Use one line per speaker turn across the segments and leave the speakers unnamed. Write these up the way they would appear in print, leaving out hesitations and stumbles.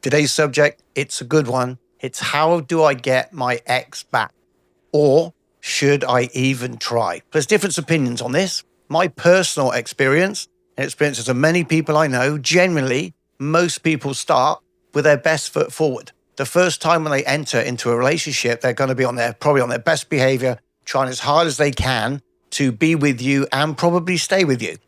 Today's subject, it's a good one. It's how do I get my ex back? Or should I even try? There's different opinions on this. My personal experience and experiences of many people I know, generally, most people start with their best foot forward. The first time when they enter into a relationship, they're going to be probably on their best behavior, trying as hard as they can to be with you and probably stay with you.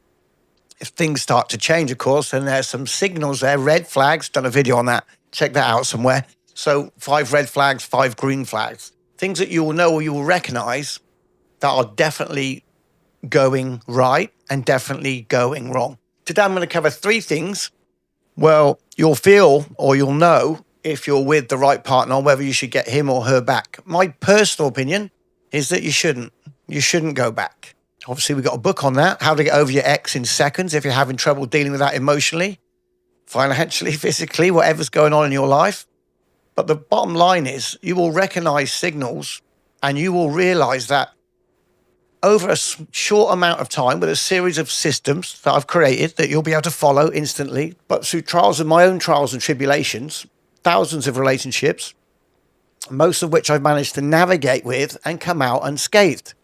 If things start to change, of course, then there's some signals there, red flags. Done a video on that. Check that out somewhere. So 5 red flags, 5 green flags. Things that you will know or you will recognize that are definitely going right and definitely going wrong. Today, I'm going to cover 3 things. Well, you'll feel or you'll know if you're with the right partner, whether you should get him or her back. My personal opinion is that you shouldn't. You shouldn't go back. Obviously, we've got a book on that, how to get over your ex in seconds if you're having trouble dealing with that emotionally, financially, physically, whatever's going on in your life. But the bottom line is you will recognize signals and you will realize that over a short amount of time with a series of systems that I've created that you'll be able to follow instantly, but through my own trials and tribulations, thousands of relationships, most of which I've managed to navigate with and come out unscathed.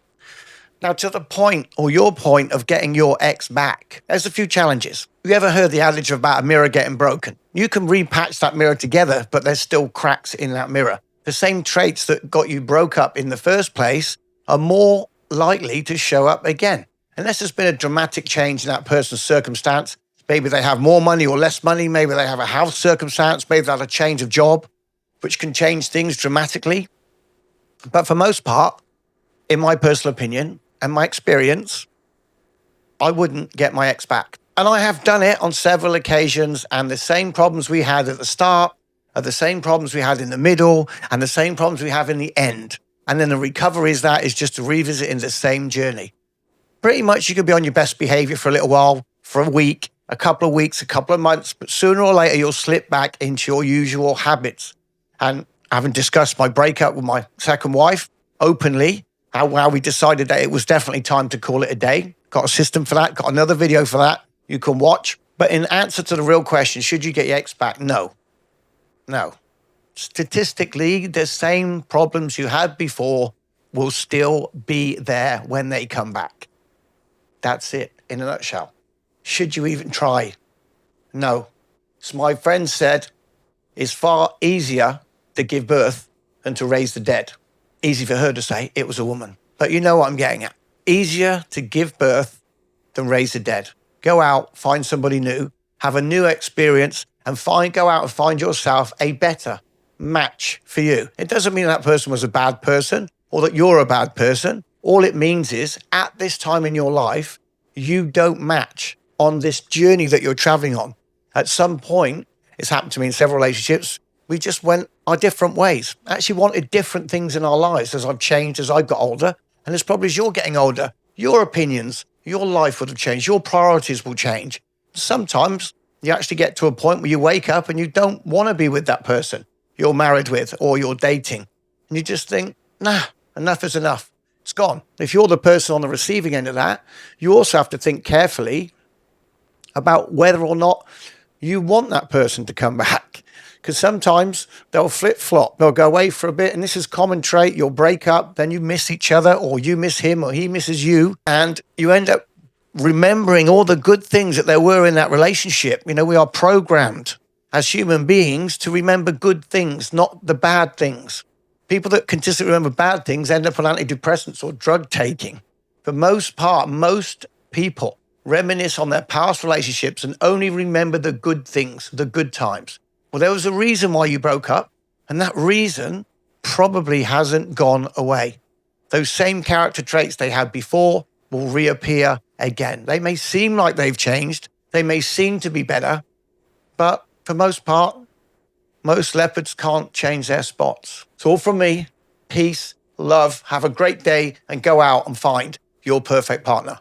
Now, to the point or your point of getting your ex back, there's a few challenges. You ever heard the adage about a mirror getting broken? You can repatch that mirror together, but there's still cracks in that mirror. The same traits that got you broke up in the first place are more likely to show up again. Unless there's been a dramatic change in that person's circumstance. Maybe they have more money or less money. Maybe they have a health circumstance. Maybe they have a change of job, which can change things dramatically. But for most part, in my personal opinion, and my experience, I wouldn't get my ex back. And I have done it on several occasions, and the same problems we had at the start are the same problems we had in the middle and the same problems we have in the end. And then the recovery is just to revisit in the same journey. Pretty much you could be on your best behavior for a little while, for a week, a couple of weeks, a couple of months, but sooner or later you'll slip back into your usual habits. And having discussed my breakup with my second wife openly, how we decided that it was definitely time to call it a day. Got a system for that, got another video for that you can watch. But in answer to the real question, should you get your ex back? No. Statistically, the same problems you had before will still be there when they come back. That's it in a nutshell. Should you even try? No. As my friend said, it's far easier to give birth than to raise the dead. Easy for her to say, it was a woman. But you know what I'm getting at. Easier to give birth than raise the dead. Go out, find somebody new, have a new experience, and go out and find yourself a better match for you. It doesn't mean that person was a bad person or that you're a bad person. All it means is at this time in your life, you don't match on this journey that you're traveling on. At some point, it's happened to me in several relationships, we just went our different ways. Actually wanted different things in our lives as I've changed, as I've got older. And as probably as you're getting older, your opinions, your life would have changed. Your priorities will change. Sometimes you actually get to a point where you wake up and you don't want to be with that person you're married with or you're dating. And you just think, nah, enough is enough. It's gone. If you're the person on the receiving end of that, you also have to think carefully about whether or not you want that person to come back. Because sometimes they'll flip-flop. They'll go away for a bit, and this is a common trait. You'll break up, then you miss each other, or you miss him, or he misses you, and you end up remembering all the good things that there were in that relationship. You know, we are programmed as human beings to remember good things, not the bad things. People that consistently remember bad things end up on antidepressants or drug taking. For most part, most people reminisce on their past relationships and only remember the good things, the good times. Well, there was a reason why you broke up, and that reason probably hasn't gone away. Those same character traits they had before will reappear again. They may seem like they've changed, they may seem to be better, but for most part, most leopards can't change their spots. It's all from me. Peace, love, have a great day, and go out and find your perfect partner.